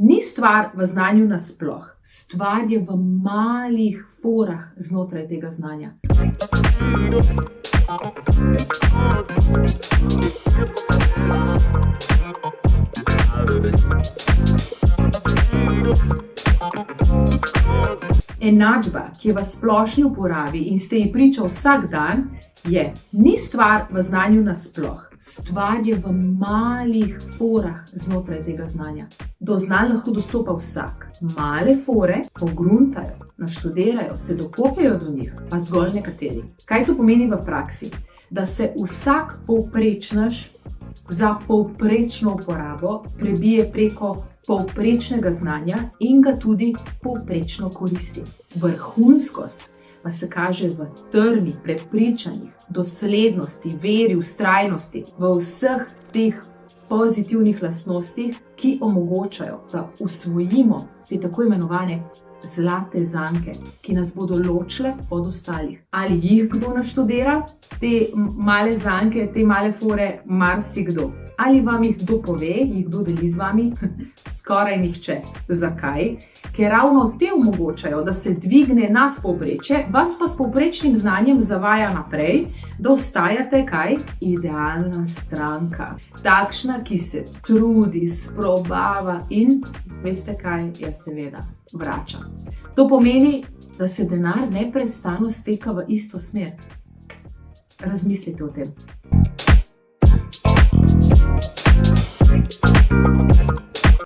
Ni stvar v znanju nasploh, stvar je v malih forah znotraj tega znanja. Enačba, ki je v splošni uporabi in ste ji priča vsak dan, ni stvar v znanju nasploh, stvar je v malih forah znotraj tega znanja. Do znanj lahko dostopa vsak. Male fore pogruntajo, naštudirajo, se dokopljajo do njih, pa zgolj nekateri. Kaj to pomeni v praksi? Da se vsak povprečnež za povprečno uporabo prebije preko povprečnega znanja in ga tudi povprečno koristi. Vrhunskost pa se kaže v trmih, prepričanjih, doslednosti, veri, vztrajnosti, v vseh teh pozitivnih lastnostih, ki omogočajo, da usvojimo te tako imenovane zlate zanke, ki nas bodo ločile od ostalih. Ali jih kdo naštudira, te male zanke, te male fore, marsikdo. Ali vam jih kdo pove, jih kdo deli z vami? Skoraj nihče. Zakaj? Ker ravno te omogočajo, da se dvigne nad povprečje, vas pa s povprečnim znanjem zavaja naprej, da ostajate kaj? Idealna stranka. Takšna, ki se trudi, sprobava in, veste kaj, je seveda vrača. To pomeni, da se denar neprestano steka v isto smer. Razmislite o tem.